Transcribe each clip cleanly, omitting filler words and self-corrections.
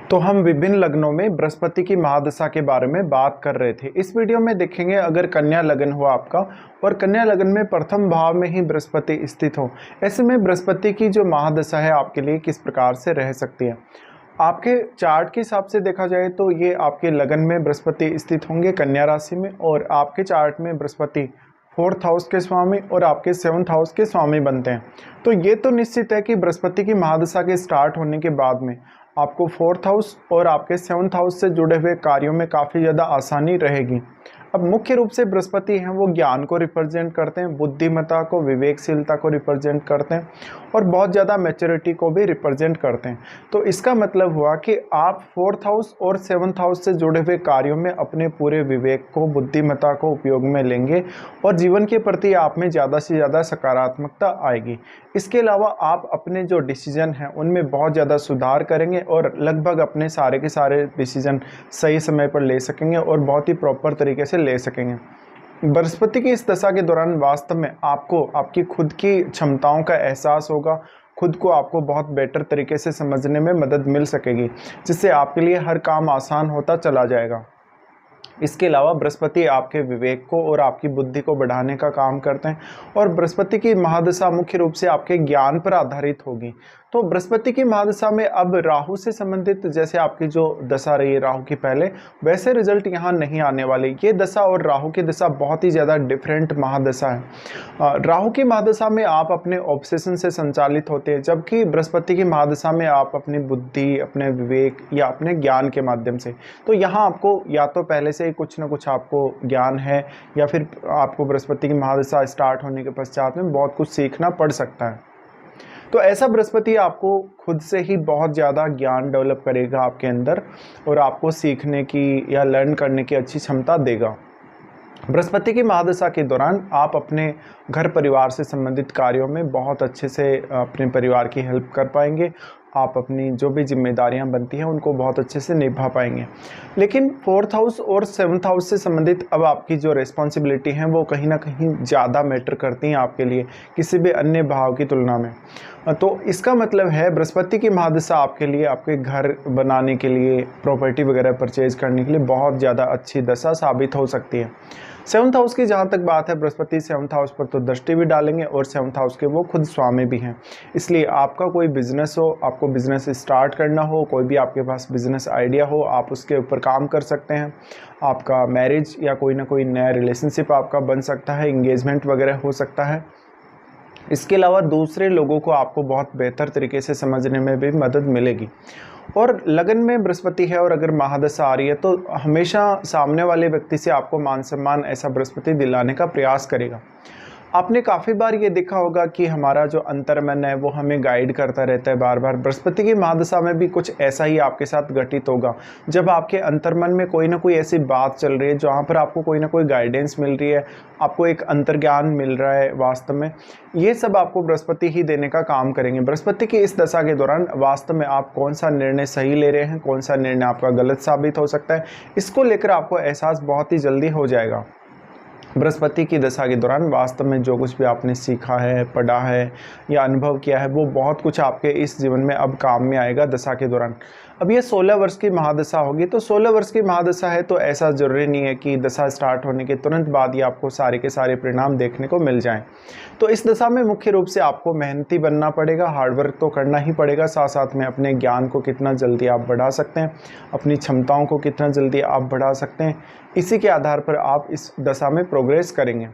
तो हम विभिन्न लग्नों में बृहस्पति की महादशा के बारे में बात कर रहे थे। इस वीडियो में देखेंगे अगर कन्या लग्न हो आपका और कन्या लग्न में प्रथम भाव में ही बृहस्पति स्थित हो, ऐसे में बृहस्पति की जो महादशा है आपके लिए किस प्रकार से रह सकती है। आपके चार्ट के हिसाब से देखा जाए तो ये आपके लगन में बृहस्पति स्थित होंगे कन्या राशि में, और आपके चार्ट में बृहस्पति 4th हाउस के स्वामी और आपके 7th हाउस के स्वामी बनते हैं। तो ये तो निश्चित है कि बृहस्पति की महादशा के स्टार्ट होने के बाद में आपको 4th हाउस और आपके 7th हाउस से जुड़े हुए कार्यों में काफ़ी ज़्यादा आसानी रहेगी। अब मुख्य रूप से बृहस्पति हैं वो ज्ञान को रिप्रेजेंट करते हैं, बुद्धिमत्ता को, विवेकशीलता को रिप्रेजेंट करते हैं और बहुत ज़्यादा मैच्योरिटी को भी रिप्रेजेंट करते हैं। तो इसका मतलब हुआ कि आप 4th हाउस और 7th हाउस से जुड़े हुए कार्यों में अपने पूरे विवेक को, बुद्धिमत्ता को उपयोग में लेंगे और जीवन के प्रति आप में ज़्यादा से ज़्यादा सकारात्मकता आएगी। इसके अलावा आप अपने जो डिसीजन हैं उनमें बहुत ज़्यादा सुधार करेंगे और लगभग अपने सारे के सारे डिसीजन सही समय पर ले सकेंगे और बहुत ही प्रॉपर तरीके से ले सकेंगे। बृहस्पति की इस दशा के दौरान वास्तव में आपको आपकी खुद की क्षमताओं का एहसास होगा, खुद को आपको बहुत बेटर तरीके से समझने में मदद मिल सकेगी, जिससे आपके लिए हर काम आसान होता चला जाएगा। इसके अलावा बृहस्पति आपके विवेक को और आपकी बुद्धि को बढ़ाने का काम करते हैं और बृहस्पति की महादशा मुख्य रूप से आपके ज्ञान पर आधारित होगी। तो बृहस्पति की महादशा में अब राहु से संबंधित जैसे आपकी जो दशा रही है राहु की पहले, वैसे रिजल्ट यहाँ नहीं आने वाले। ये दशा और राहु की दशा बहुत ही ज़्यादा डिफरेंट महादशा है। राहु की महादशा में आप अपने ऑब्सेशन से संचालित होते हैं, जबकि बृहस्पति की महादशा में आप अपनी बुद्धि, अपने विवेक या अपने ज्ञान के माध्यम से। तो यहाँ आपको या तो पहले से कुछ ना कुछ आपको ज्ञान है या फिर आपको बृहस्पति की महादशा स्टार्ट होने के पश्चात में बहुत कुछ सीखना पड़ सकता है। तो ऐसा बृहस्पति आपको खुद से ही बहुत ज़्यादा ज्ञान डेवलप करेगा आपके अंदर और आपको सीखने की या लर्न करने की अच्छी क्षमता देगा। बृहस्पति की महादशा के दौरान आप अपने घर परिवार से संबंधित कार्यों में बहुत अच्छे से अपने परिवार की हेल्प कर पाएंगे। आप अपनी जो भी जिम्मेदारियां बनती हैं उनको बहुत अच्छे से निभा पाएंगे। लेकिन 4th हाउस और 7th हाउस से संबंधित अब आपकी जो रिस्पॉन्सिबिलिटी हैं वो कहीं ना कहीं ज़्यादा मैटर करती हैं आपके लिए किसी भी अन्य भाव की तुलना में। तो इसका मतलब है बृहस्पति की महादशा आपके लिए, आपके घर बनाने के लिए, प्रॉपर्टी वगैरह परचेज करने के लिए बहुत ज़्यादा अच्छी दशा साबित हो सकती है। 7th हाउस की जहाँ तक बात है, बृहस्पति 7th हाउस पर तो दृष्टि भी डालेंगे और 7th हाउस के वो खुद स्वामी भी हैं। इसलिए आपका कोई बिजनेस हो, आपको बिजनेस स्टार्ट करना हो, कोई भी आपके पास बिजनेस आइडिया हो, आप उसके ऊपर काम कर सकते हैं। आपका मैरिज या कोई ना कोई नया रिलेशनशिप आपका बन सकता है, इंगेजमेंट वगैरह हो सकता है। इसके अलावा दूसरे लोगों को आपको बहुत बेहतर तरीके से समझने में भी मदद मिलेगी। और लगन में बृहस्पति है और अगर महादशा आ रही है तो हमेशा सामने वाले व्यक्ति से आपको मान सम्मान ऐसा बृहस्पति दिलाने का प्रयास करेगा। आपने काफ़ी बार ये देखा होगा कि हमारा जो अंतर्मन है वो हमें गाइड करता रहता है बार बार। बृहस्पति की महादशा में भी कुछ ऐसा ही आपके साथ घटित होगा, जब आपके अंतर्मन में कोई ना कोई ऐसी बात चल रही है जहाँ पर आपको कोई ना कोई गाइडेंस मिल रही है, आपको एक अंतर्ज्ञान मिल रहा है। वास्तव में ये सब आपको बृहस्पति ही देने का काम करेंगे। बृहस्पति की इस दशा के दौरान वास्तव में आप कौन सा निर्णय सही ले रहे हैं, कौन सा निर्णय आपका गलत साबित हो सकता है, इसको लेकर आपको एहसास बहुत ही जल्दी हो जाएगा। बृहस्पति की दशा के दौरान वास्तव में जो कुछ भी आपने सीखा है, पढ़ा है या अनुभव किया है वो बहुत कुछ आपके इस जीवन में अब काम में आएगा दशा के दौरान। अब ये 16 वर्ष की महादशा होगी, तो 16 वर्ष की महादशा है तो ऐसा ज़रूरी नहीं है कि दशा स्टार्ट होने के तुरंत बाद ही आपको सारे के सारे परिणाम देखने को मिल जाएं। तो इस दशा में मुख्य रूप से आपको मेहनती बनना पड़ेगा, हार्डवर्क तो करना ही पड़ेगा, साथ साथ में अपने ज्ञान को कितना जल्दी आप बढ़ा सकते हैं, अपनी क्षमताओं को कितना जल्दी आप बढ़ा सकते हैं, इसी के आधार पर आप इस दशा में प्रोग्रेस करेंगे।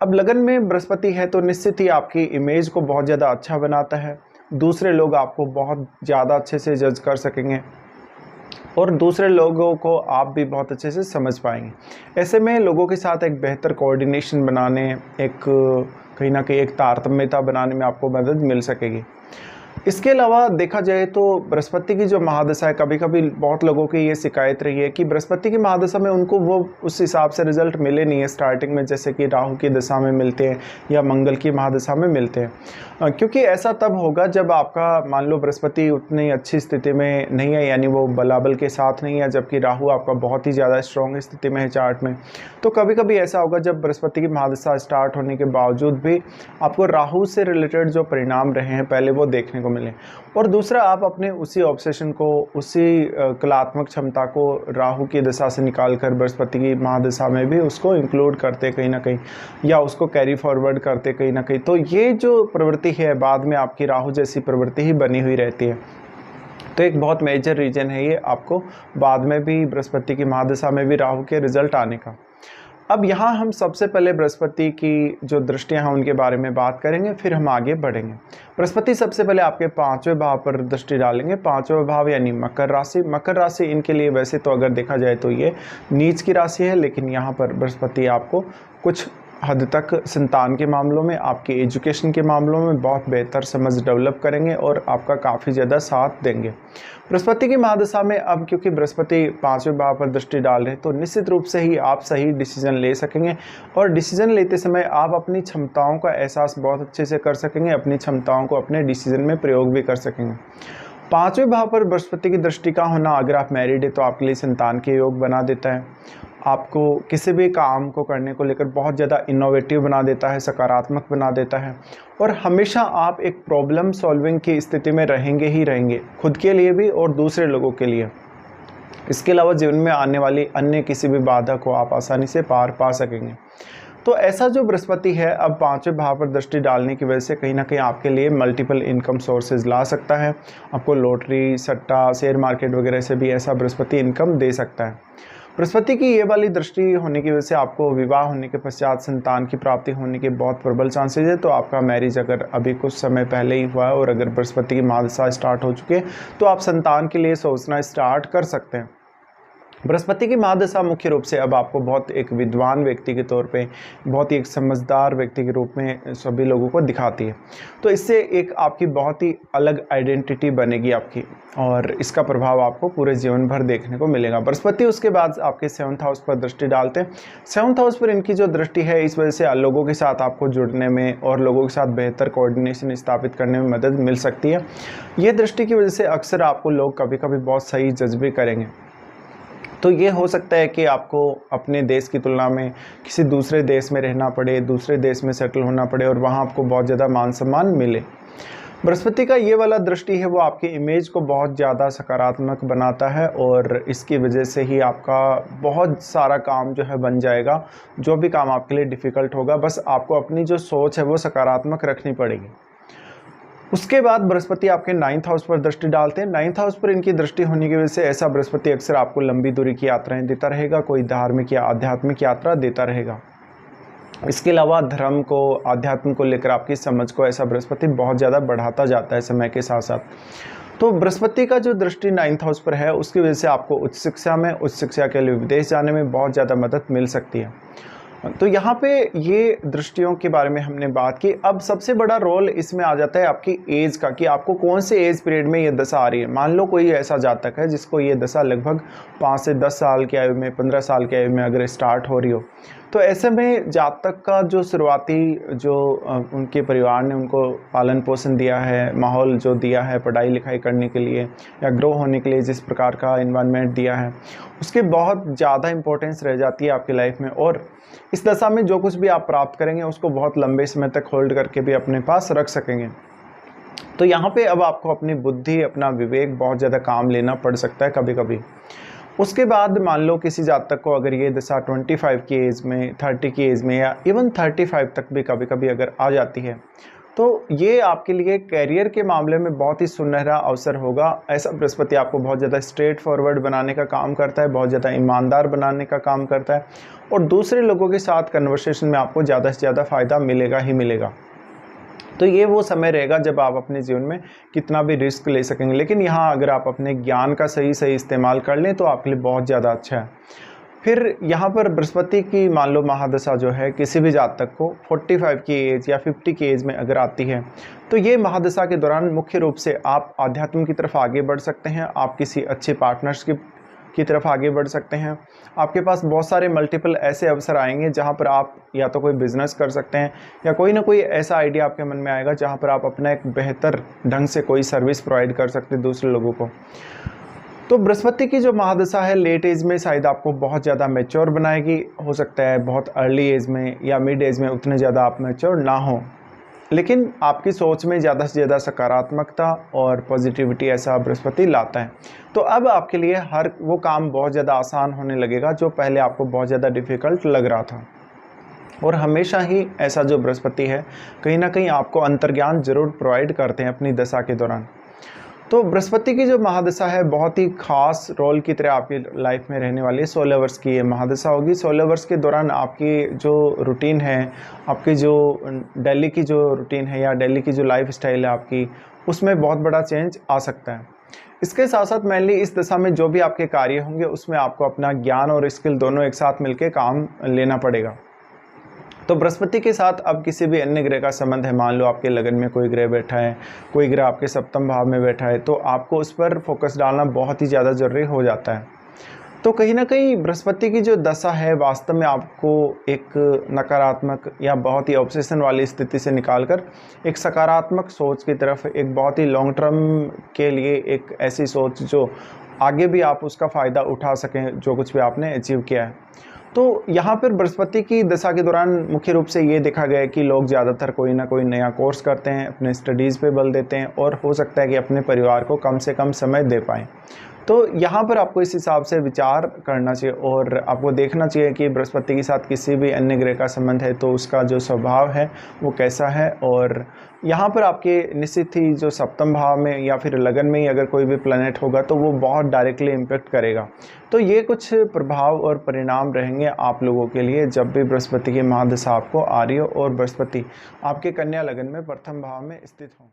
अब लगन में बृहस्पति है तो निश्चित ही आपकी इमेज को बहुत ज़्यादा अच्छा बनाता है। दूसरे लोग आपको बहुत ज़्यादा अच्छे से जज कर सकेंगे और दूसरे लोगों को आप भी बहुत अच्छे से समझ पाएंगे। ऐसे में लोगों के साथ एक बेहतर कोऑर्डिनेशन बनाने, एक कहीं ना कहीं एक तारतम्यता बनाने में आपको मदद मिल सकेगी। इसके अलावा देखा जाए तो बृहस्पति की जो महादशा है, कभी कभी बहुत लोगों की ये शिकायत रही है कि बृहस्पति की महादशा में उनको वो उस हिसाब से रिजल्ट मिले नहीं है स्टार्टिंग में, जैसे कि राहु की दशा में मिलते हैं या मंगल की महादशा में मिलते हैं। क्योंकि ऐसा तब होगा जब आपका मान लो बृहस्पति उतनी अच्छी स्थिति में नहीं है, यानी वो बलाबल के साथ नहीं है, जबकि राहु आपका बहुत ही ज़्यादा स्ट्रॉन्ग स्थिति में है चार्ट में। तो कभी कभी ऐसा होगा जब बृहस्पति की महादशा स्टार्ट होने के बावजूद भी आपको राहु से रिलेटेड जो परिणाम रहे हैं पहले वो देखने को मिले। और दूसरा, आप अपने उसी ऑब्सेशन को, उसी कलात्मक क्षमता को राहु की दशा से निकाल कर बृहस्पति की महादशा में भी उसको इंक्लूड करते कहीं ना कहीं, या उसको कैरी फॉरवर्ड करते कहीं ना कहीं। तो ये जो प्रवृत्ति है बाद में आपकी राहु जैसी प्रवृत्ति ही बनी हुई रहती है। तो एक बहुत मेजर रीजन है ये आपको बाद में भी बृहस्पति की महादशा में भी राहु के रिजल्ट आने का। अब यहाँ हम सबसे पहले बृहस्पति की जो दृष्टियाँ हैं उनके बारे में बात करेंगे, फिर हम आगे बढ़ेंगे। बृहस्पति सबसे पहले आपके 5वें भाव पर दृष्टि डालेंगे। 5वां भाव यानी मकर राशि। मकर राशि इनके लिए वैसे तो अगर देखा जाए तो ये नीच की राशि है, लेकिन यहाँ पर बृहस्पति आपको कुछ हद तक संतान के मामलों में, आपके एजुकेशन के मामलों में बहुत बेहतर समझ डेवलप करेंगे और आपका काफ़ी ज़्यादा साथ देंगे। बृहस्पति की महादशा में अब क्योंकि बृहस्पति 5वें भाव पर दृष्टि डाल रहे हैं तो निश्चित रूप से ही आप सही डिसीजन ले सकेंगे, और डिसीजन लेते समय आप अपनी क्षमताओं का एहसास बहुत अच्छे से कर सकेंगे, अपनी क्षमताओं को अपने डिसीजन में प्रयोग भी कर सकेंगे। 5वें भाव पर बृहस्पति की दृष्टि का होना, अगर आप मैरिड है तो आपके लिए संतान के योग बना देता है। आपको किसी भी काम को करने को लेकर बहुत ज़्यादा इनोवेटिव बना देता है, सकारात्मक बना देता है, और हमेशा आप एक प्रॉब्लम सॉल्विंग की स्थिति में रहेंगे ही रहेंगे, खुद के लिए भी और दूसरे लोगों के लिए। इसके अलावा जीवन में आने वाली अन्य किसी भी बाधा को आप आसानी से पार पा सकेंगे। तो ऐसा जो बृहस्पति है अब 5वें भाव पर दृष्टि डालने की वजह से कहीं ना कहीं आपके लिए मल्टीपल इनकम सोर्सेज ला सकता है। आपको लॉटरी, सट्टा, शेयर मार्केट वगैरह से भी ऐसा बृहस्पति इनकम दे सकता है। बृहस्पति की ये वाली दृष्टि होने की वजह से आपको विवाह होने के पश्चात संतान की प्राप्ति होने के बहुत प्रबल चांसेज है। तो आपका मैरिज अगर अभी कुछ समय पहले ही हुआ है और अगर बृहस्पति की महादशा स्टार्ट हो चुके तो आप संतान के लिए सोचना स्टार्ट कर सकते हैं। बृहस्पति की महादशा मुख्य रूप से अब आपको बहुत एक विद्वान व्यक्ति के तौर पे, बहुत ही एक समझदार व्यक्ति के रूप में सभी लोगों को दिखाती है। तो इससे एक आपकी बहुत ही अलग आइडेंटिटी बनेगी आपकी, और इसका प्रभाव आपको पूरे जीवन भर देखने को मिलेगा। बृहस्पति उसके बाद आपके 7th हाउस पर दृष्टि डालते हैं। 7th हाउस पर इनकी जो दृष्टि है इस वजह से लोगों के साथ आपको जुड़ने में और लोगों के साथ बेहतर कोऑर्डिनेशन स्थापित करने में मदद मिल सकती है। ये दृष्टि की वजह से अक्सर आपको लोग कभी कभी बहुत सही जज भी करेंगे। तो ये हो सकता है कि आपको अपने देश की तुलना में किसी दूसरे देश में रहना पड़े, दूसरे देश में सेटल होना पड़े और वहाँ आपको बहुत ज़्यादा मान सम्मान मिले। बृहस्पति का ये वाला दृष्टि है वो आपकी इमेज को बहुत ज़्यादा सकारात्मक बनाता है, और इसकी वजह से ही आपका बहुत सारा काम जो है बन जाएगा। जो भी काम आपके लिए डिफ़िकल्ट होगा, बस आपको अपनी जो सोच है वो सकारात्मक रखनी पड़ेगी। उसके बाद बृहस्पति आपके 9th हाउस पर दृष्टि डालते हैं। 9th हाउस पर इनकी दृष्टि होने की वजह से ऐसा बृहस्पति अक्सर आपको लंबी दूरी की यात्राएं देता रहेगा, कोई धार्मिक या आध्यात्मिक यात्रा देता रहेगा। इसके अलावा धर्म को, आध्यात्म को लेकर आपकी समझ को ऐसा बृहस्पति बहुत ज़्यादा बढ़ाता जाता है समय के साथ साथ। तो बृहस्पति का जो दृष्टि 9th हाउस पर है उसकी वजह से आपको उच्च शिक्षा में, उच्च शिक्षा के लिए विदेश जाने में बहुत ज़्यादा मदद मिल सकती है। तो यहाँ पे ये दृष्टियों के बारे में हमने बात की। अब सबसे बड़ा रोल इसमें आ जाता है आपकी एज का, कि आपको कौन से एज पीरियड में ये दशा आ रही है। मान लो कोई ऐसा जातक है जिसको ये दशा लगभग 5 से 10 साल की आयु में, 15 साल की आयु में अगर स्टार्ट हो रही हो, तो ऐसे में जातक का जो शुरुआती जो उनके परिवार ने उनको पालन पोषण दिया है, माहौल जो दिया है पढ़ाई लिखाई करने के लिए या ग्रो होने के लिए जिस प्रकार का इन्वायरमेंट दिया है, उसकी बहुत ज़्यादा इंपॉर्टेंस रह जाती है आपकी लाइफ में। और इस दशा में जो कुछ भी आप प्राप्त करेंगे उसको बहुत लंबे समय तक होल्ड करके भी अपने पास रख सकेंगे। तो यहाँ पे अब आपको अपनी बुद्धि, अपना विवेक बहुत ज़्यादा काम लेना पड़ सकता है कभी कभी। उसके बाद मान लो किसी जातक को अगर ये दशा 25 की एज में, 30 की एज में या इवन 35 तक भी कभी कभी अगर आ जाती है, तो ये आपके लिए कैरियर के मामले में बहुत ही सुनहरा अवसर होगा। ऐसा बृहस्पति आपको बहुत ज़्यादा स्ट्रेट फॉरवर्ड बनाने का काम करता है, बहुत ज़्यादा ईमानदार बनाने का काम करता है, और दूसरे लोगों के साथ कन्वर्सेशन में आपको ज़्यादा से ज़्यादा फ़ायदा मिलेगा ही मिलेगा। तो ये वो समय रहेगा जब आप अपने जीवन में कितना भी रिस्क ले सकेंगे। लेकिन यहाँ अगर आप अपने ज्ञान का सही इस्तेमाल कर लें तो आपके लिए बहुत ज़्यादा अच्छा है। फिर यहाँ पर बृहस्पति की मान लो महादशा जो है किसी भी जातक को 45 की एज या 50 की एज में अगर आती है, तो ये महादशा के दौरान मुख्य रूप से आप आध्यात्म की तरफ आगे बढ़ सकते हैं, आप किसी अच्छे पार्टनर्स की तरफ आगे बढ़ सकते हैं। आपके पास बहुत सारे मल्टीपल ऐसे अवसर आएंगे जहाँ पर आप या तो कोई बिजनेस कर सकते हैं या कोई ना कोई ऐसा आइडिया आपके मन में आएगा जहाँ पर आप अपना एक बेहतर ढंग से कोई सर्विस प्रोवाइड कर सकते हैं दूसरे लोगों को। तो बृहस्पति की जो महादशा है लेट एज में शायद आपको बहुत ज़्यादा मैच्योर बनाएगी, हो सकता है बहुत अर्ली एज में या मिड एज में उतने ज़्यादा आप मैच्योर ना हो। लेकिन आपकी सोच में ज़्यादा से ज़्यादा सकारात्मकता और पॉजिटिविटी ऐसा बृहस्पति लाता है। तो अब आपके लिए हर वो काम बहुत ज़्यादा आसान होने लगेगा जो पहले आपको बहुत ज़्यादा डिफ़िकल्ट लग रहा था। और हमेशा ही ऐसा जो बृहस्पति है कहीं ना कहीं आपको अंतर्ज्ञान जरूर प्रोवाइड करते हैं अपनी दशा के दौरान। तो बृहस्पति की जो महादशा है बहुत ही खास रोल की तरह आपकी लाइफ में रहने वाली है। 16 वर्ष की ये महादशा होगी। 16 वर्ष के दौरान आपकी जो रूटीन है, आपकी जो दिल्ली की जो रूटीन है या दिल्ली की जो लाइफ स्टाइल है आपकी, उसमें बहुत बड़ा चेंज आ सकता है। इसके साथ साथ मेनली इस दशा में जो भी आपके कार्य होंगे उसमें आपको अपना ज्ञान और स्किल दोनों एक साथ मिलकर काम लेना पड़ेगा। तो बृहस्पति के साथ अब किसी भी अन्य ग्रह का संबंध है, मान लो आपके लगन में कोई ग्रह बैठा है, कोई ग्रह आपके सप्तम भाव में बैठा है, तो आपको उस पर फोकस डालना बहुत ही ज़्यादा ज़रूरी हो जाता है। तो कहीं ना कहीं बृहस्पति की जो दशा है वास्तव में आपको एक नकारात्मक या बहुत ही ऑब्सेशन वाली स्थिति से निकालकर एक सकारात्मक सोच की तरफ, एक बहुत ही लॉन्ग टर्म के लिए एक ऐसी सोच जो आगे भी आप उसका फ़ायदा उठा सकें जो कुछ भी आपने अचीव किया है। तो यहाँ पर बृहस्पति की दशा के दौरान मुख्य रूप से ये देखा गया है कि लोग ज़्यादातर कोई ना कोई नया कोर्स करते हैं, अपने स्टडीज़ पे बल देते हैं और हो सकता है कि अपने परिवार को कम से कम समय दे पाएँ। तो यहाँ पर आपको इस हिसाब से विचार करना चाहिए और आपको देखना चाहिए कि बृहस्पति के साथ किसी भी अन्य ग्रह का संबंध है तो उसका जो स्वभाव है वो कैसा है। और यहाँ पर आपके निश्चित ही जो सप्तम भाव में या फिर लगन में ही अगर कोई भी प्लैनेट होगा तो वो बहुत डायरेक्टली इम्पेक्ट करेगा। तो ये कुछ प्रभाव और परिणाम रहेंगे आप लोगों के लिए जब भी बृहस्पति की महादशा आपको आ रही हो और बृहस्पति आपके कन्या लगन में प्रथम भाव में स्थित हो।